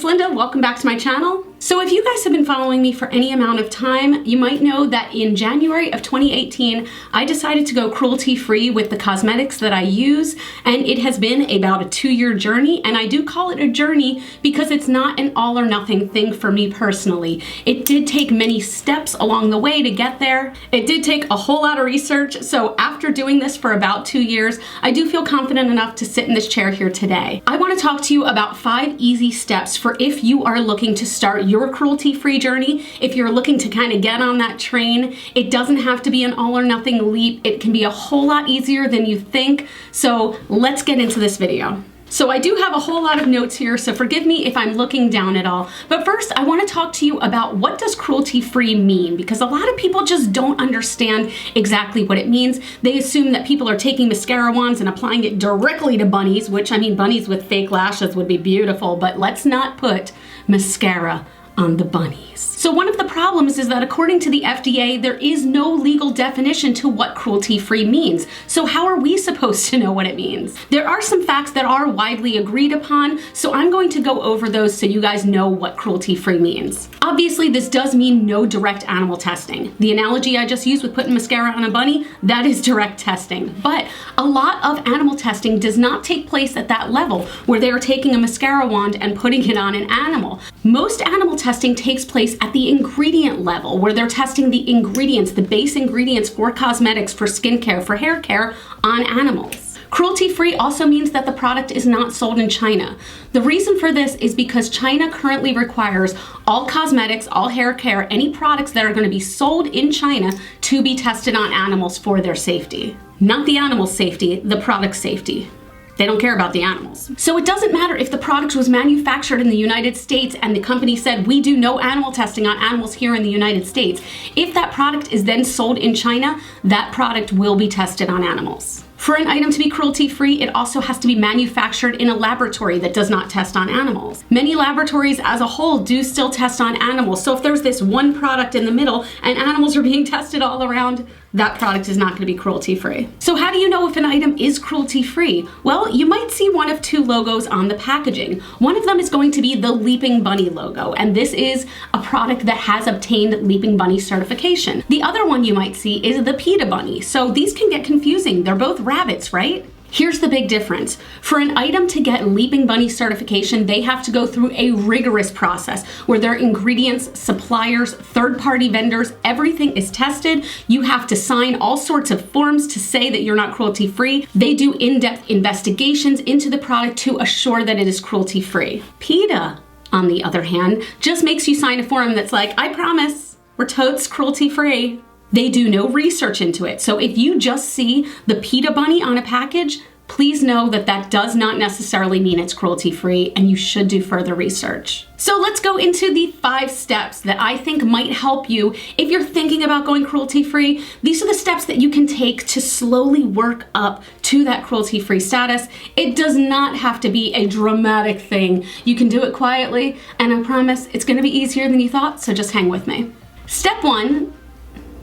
Linda. Welcome back to my channel. So if you guys have been following me for any amount of time, you might know that in January of 2018, I decided to go cruelty-free with the cosmetics that I use, and it has been about a 2-year journey, and I do call it a journey because it's not an all or nothing thing for me personally. It did take many steps along the way to get there. It did take a whole lot of research, so after doing this for about 2 years, I do feel confident enough to sit in this chair here today. I want to talk to you about 5 easy steps for if you are looking to start your cruelty-free journey. If you're looking to kind of get on that train, it doesn't have to be an all or nothing leap. It can be a whole lot easier than you think. So let's get into this video. So I do have a whole lot of notes here, so forgive me if I'm looking down at all. But first, I want to talk to you about what does cruelty-free mean, because a lot of people just don't understand exactly what it means. They assume that people are taking mascara wands and applying it directly to bunnies, which I mean, bunnies with fake lashes would be beautiful, but let's not put mascara on the bunnies. So one of the problems is that according to the FDA, there is no legal definition to what cruelty-free means. So how are we supposed to know what it means? There are some facts that are widely agreed upon, so I'm going to go over those so you guys know what cruelty-free means. Obviously, this does mean no direct animal testing. The analogy I just used with putting mascara on a bunny, that is direct testing. But a lot of animal testing does not take place at that level, where they are taking a mascara wand and putting it on an animal. Most animal testing takes place at the ingredient level, where they're testing the ingredients, the base ingredients for cosmetics, for skincare, for hair care on animals. Cruelty-free also means that the product is not sold in China. The reason for this is because China currently requires all cosmetics, all hair care, any products that are going to be sold in China to be tested on animals for their safety. Not the animal's safety, the product's safety. They don't care about the animals. So it doesn't matter if the product was manufactured in the United States and the company said, we do no animal testing on animals here in the United States. If that product is then sold in China, that product will be tested on animals. For an item to be cruelty-free, it also has to be manufactured in a laboratory that does not test on animals. Many laboratories as a whole do still test on animals. So if there's this one product in the middle and animals are being tested all around, that product is not going to be cruelty-free. So how do you know if an item is cruelty-free? Well, you might see one of 2 logos on the packaging. One of them is going to be the Leaping Bunny logo, and this is a product that has obtained Leaping Bunny certification. The other one you might see is the PETA Bunny. So these can get confusing. They're both rabbits, right? Here's the big difference. For an item to get Leaping Bunny certification, they have to go through a rigorous process where their ingredients, suppliers, third-party vendors, everything is tested. You have to sign all sorts of forms to say that you're not cruelty-free. They do in-depth investigations into the product to assure that it is cruelty-free. PETA, on the other hand, just makes you sign a form that's like, I promise, we're totes cruelty-free. They do no research into it. So if you just see the PETA Bunny on a package, please know that that does not necessarily mean it's cruelty-free, and you should do further research. So let's go into the 5 steps that I think might help you if you're thinking about going cruelty-free. These are the steps that you can take to slowly work up to that cruelty-free status. It does not have to be a dramatic thing. You can do it quietly, and I promise it's gonna be easier than you thought, so just hang with me. Step 1,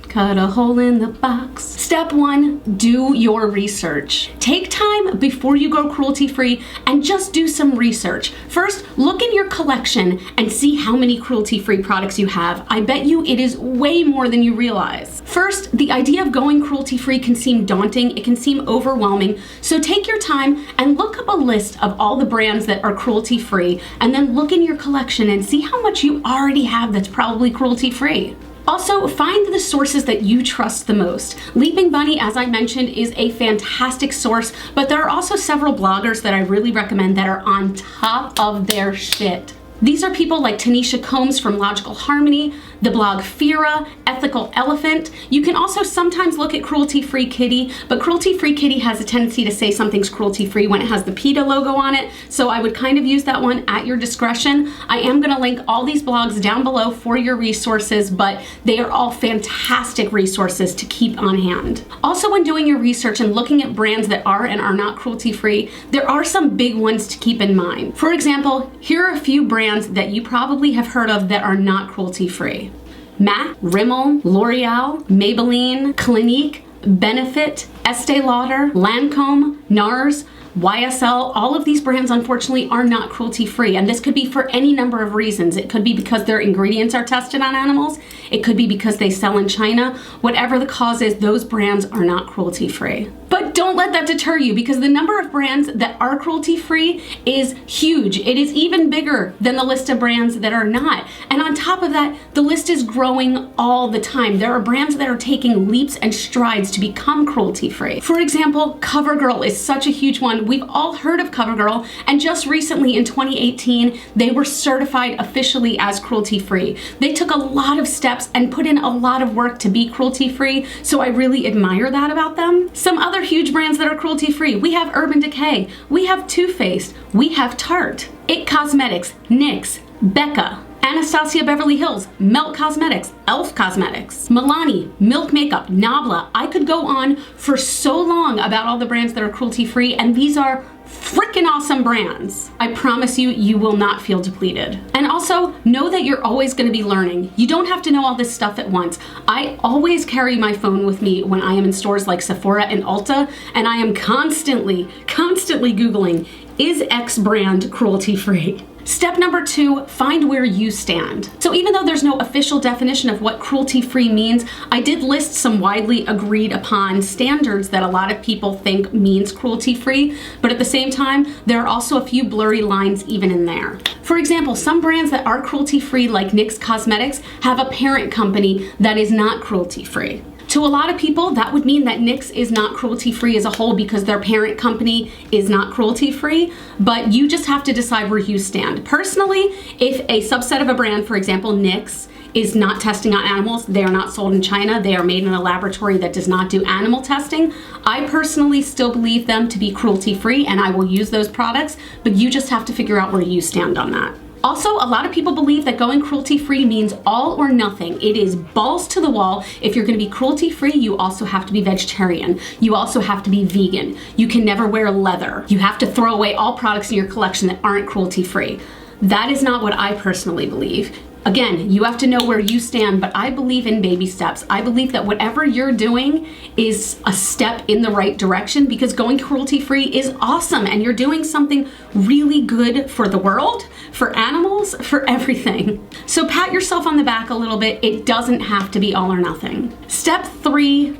cut a hole in the box. Step 1, do your research. Take time before you go cruelty-free and just do some research. First, look in your collection and see how many cruelty-free products you have. I bet you it is way more than you realize. First, the idea of going cruelty-free can seem daunting, it can seem overwhelming, so take your time and look up a list of all the brands that are cruelty-free, and then look in your collection and see how much you already have that's probably cruelty-free. Also, find the sources that you trust the most. Leaping Bunny, as I mentioned, is a fantastic source, but there are also several bloggers that I really recommend that are on top of their shit. These are people like Tanisha Combs from Logical Harmony, the blog Fira, Ethical Elephant. You can also sometimes look at Cruelty-Free Kitty, but Cruelty-Free Kitty has a tendency to say something's cruelty-free when it has the PETA logo on it, so I would kind of use that one at your discretion. I am gonna link all these blogs down below for your resources, but they are all fantastic resources to keep on hand. Also, when doing your research and looking at brands that are and are not cruelty-free, there are some big ones to keep in mind. For example, here are a few brands that you probably have heard of that are not cruelty-free. MAC, Rimmel, L'Oreal, Maybelline, Clinique, Benefit, Estee Lauder, Lancome, NARS, YSL, all of these brands unfortunately are not cruelty-free, and this could be for any number of reasons. It could be because their ingredients are tested on animals. It could be because they sell in China. Whatever the cause is, those brands are not cruelty-free. But don't let that deter you, because the number of brands that are cruelty-free is huge. It is even bigger than the list of brands that are not. And on top of that, the list is growing all the time. There are brands that are taking leaps and strides to become cruelty-free. For example, CoverGirl is such a huge one. We've all heard of CoverGirl, and just recently in 2018, they were certified officially as cruelty-free. They took a lot of steps and put in a lot of work to be cruelty-free, so I really admire that about them. Some other huge brands that are cruelty-free: we have Urban Decay, we have Too Faced, we have Tarte, IT Cosmetics, NYX, Becca, Anastasia Beverly Hills, Melt Cosmetics, Elf Cosmetics, Milani, Milk Makeup, Nabla. I could go on for so long about all the brands that are cruelty-free, and these are freaking awesome brands. I promise you, you will not feel depleted. And also, know that you're always going to be learning. You don't have to know all this stuff at once. I always carry my phone with me when I am in stores like Sephora and Ulta, and I am constantly Googling, is X brand cruelty-free? Step number 2, find where you stand. So even though there's no official definition of what cruelty-free means, I did list some widely agreed upon standards that a lot of people think means cruelty-free, but at the same time, there are also a few blurry lines even in there. For example, some brands that are cruelty-free, like NYX Cosmetics, have a parent company that is not cruelty-free. To a lot of people, that would mean that NYX is not cruelty-free as a whole because their parent company is not cruelty-free, but you just have to decide where you stand. Personally, if a subset of a brand, for example, NYX, is not testing on animals, they are not sold in China, they are made in a laboratory that does not do animal testing, I personally still believe them to be cruelty-free, and I will use those products, but you just have to figure out where you stand on that. Also, a lot of people believe that going cruelty-free means all or nothing. It is balls to the wall. If you're gonna be cruelty-free, you also have to be vegetarian. You also have to be vegan. You can never wear leather. You have to throw away all products in your collection that aren't cruelty-free. That is not what I personally believe. Again, you have to know where you stand, but I believe in baby steps. I believe that whatever you're doing is a step in the right direction, because going cruelty-free is awesome and you're doing something really good for the world, for animals, for everything. So pat yourself on the back a little bit. It doesn't have to be all or nothing. Step 3,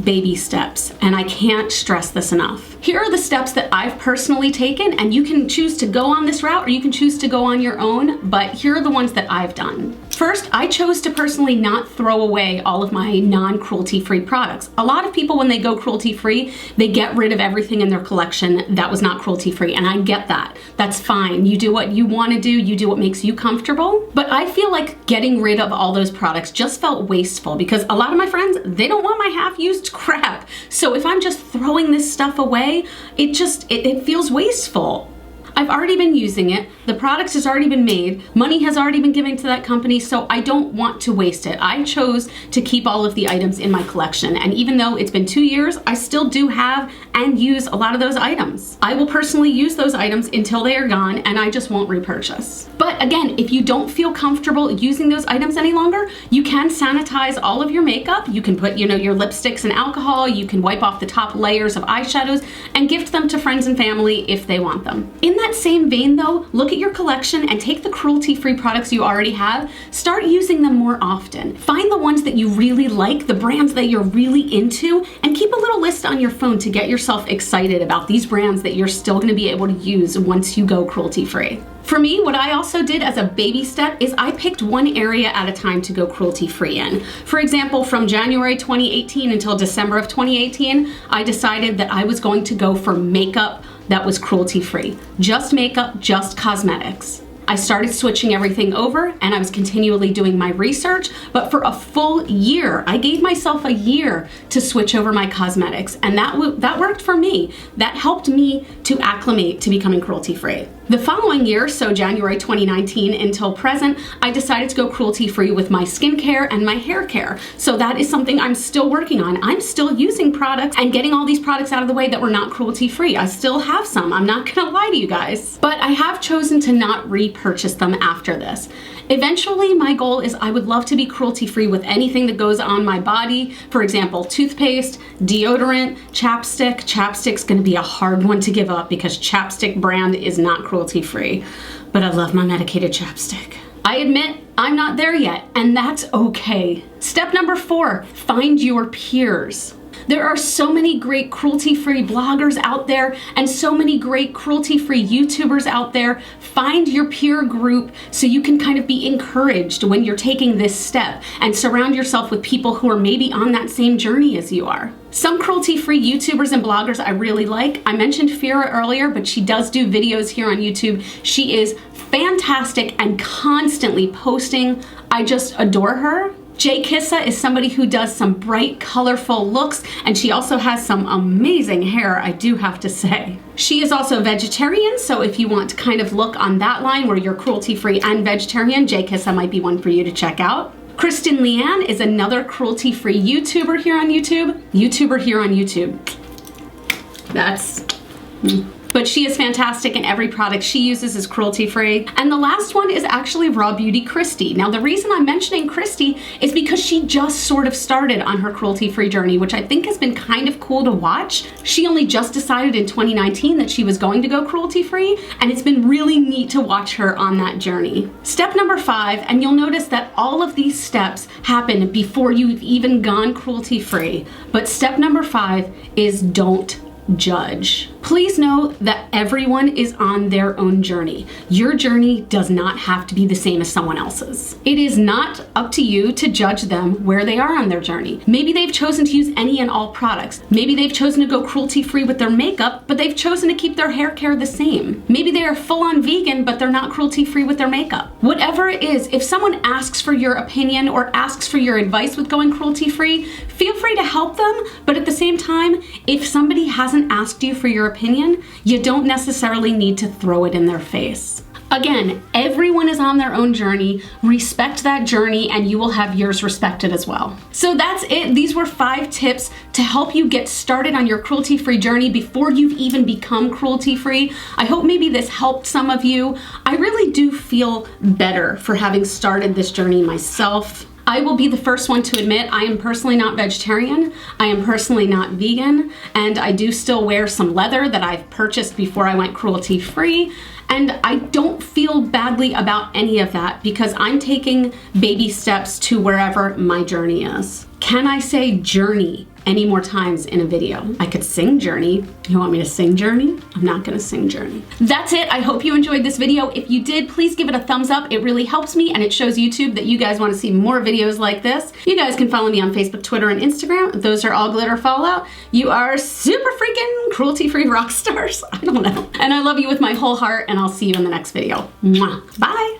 baby steps, and I can't stress this enough. Here are the steps that I've personally taken, and you can choose to go on this route or you can choose to go on your own, but here are the ones that I've done. First, I chose to personally not throw away all of my non-cruelty-free products. A lot of people, when they go cruelty-free, they get rid of everything in their collection that was not cruelty-free, and I get that. That's fine. You do what you want to do, you do what makes you comfortable, but I feel like getting rid of all those products just felt wasteful, because a lot of my friends, they don't want my half-used crap. So if I'm just throwing this stuff away, it feels wasteful. I've already been using it, the product has already been made, money has already been given to that company, so I don't want to waste it. I chose to keep all of the items in my collection, and even though it's been 2 years, I still do have and use a lot of those items. I will personally use those items until they are gone, and I just won't repurchase. But again, if you don't feel comfortable using those items any longer, you can sanitize all of your makeup. You can put, your lipsticks in alcohol, you can wipe off the top layers of eyeshadows, and gift them to friends and family if they want them. In that same vein though, look at your collection and take the cruelty-free products you already have, start using them more often. Find the ones that you really like, the brands that you're really into, and keep a little list on your phone to get yourself excited about these brands that you're still gonna be able to use once you go cruelty-free. For me, what I also did as a baby step is I picked one area at a time to go cruelty-free in. For example, from January 2018 until December of 2018, I decided that I was going to go for makeup that was cruelty-free. Just makeup, just cosmetics. I started switching everything over and I was continually doing my research, but for a full year, I gave myself a year to switch over my cosmetics, and that worked for me. That helped me to acclimate to becoming cruelty-free. The following year, so January 2019 until present, I decided to go cruelty-free with my skincare and my hair care. So that is something I'm still working on. I'm still using products and getting all these products out of the way that were not cruelty-free. I still have some, I'm not gonna lie to you guys. But I have chosen to not repurchase them after this. Eventually, my goal is I would love to be cruelty-free with anything that goes on my body. For example, toothpaste, deodorant, chapstick. Chapstick's gonna be a hard one to give up because chapstick brand is not cruelty-free, but I love my medicated chapstick. I admit I'm not there yet, and that's okay. Step number 4, find your peers. There are so many great cruelty-free bloggers out there and so many great cruelty-free YouTubers out there. Find your peer group so you can kind of be encouraged when you're taking this step, and surround yourself with people who are maybe on that same journey as you are. Some cruelty-free YouTubers and bloggers I really like. I mentioned Fira earlier, but she does do videos here on YouTube. She is fantastic and constantly posting. I just adore her. Jay Kissa is somebody who does some bright, colorful looks, and she also has some amazing hair, I do have to say. She is also vegetarian, so if you want to kind of look on that line where you're cruelty-free and vegetarian, Jay Kissa might be one for you to check out. Kristen Leanne is another cruelty-free YouTuber here on YouTube. That's... But she is fantastic, and every product she uses is cruelty-free. And the last one is actually Raw Beauty Christy. Now, the reason I'm mentioning Christy is because she just sort of started on her cruelty-free journey, which I think has been kind of cool to watch. She only just decided in 2019 that she was going to go cruelty-free, and it's been really neat to watch her on that journey. Step number 5, and you'll notice that all of these steps happen before you've even gone cruelty-free. But step number 5 is don't judge. Please know that everyone is on their own journey. Your journey does not have to be the same as someone else's. It is not up to you to judge them where they are on their journey. Maybe they've chosen to use any and all products. Maybe they've chosen to go cruelty-free with their makeup, but they've chosen to keep their hair care the same. Maybe they are full-on vegan, but they're not cruelty-free with their makeup. Whatever it is, if someone asks for your opinion or asks for your advice with going cruelty-free, feel free to help them, but at the same time, if somebody hasn't asked you for your opinion, you don't necessarily need to throw it in their face. Again, everyone is on their own journey. Respect that journey and you will have yours respected as well. So that's it. These were 5 tips to help you get started on your cruelty-free journey before you've even become cruelty-free. I hope maybe this helped some of you. I really do feel better for having started this journey myself. I will be the first one to admit I am personally not vegetarian, I am personally not vegan, and I do still wear some leather that I've purchased before I went cruelty-free, and I don't feel badly about any of that because I'm taking baby steps to wherever my journey is. Can I say journey any more times in a video? I could sing journey. You want me to sing journey? I'm not gonna sing journey. That's it. I hope you enjoyed this video. If you did, please give it a thumbs up. It really helps me and it shows YouTube that you guys want to see more videos like this. You guys can follow me on Facebook, Twitter, and Instagram. Those are all GlitterFallout. You are super freaking cruelty-free rock stars. I don't know. And I love you with my whole heart, and I'll see you in the next video. Mwah. Bye.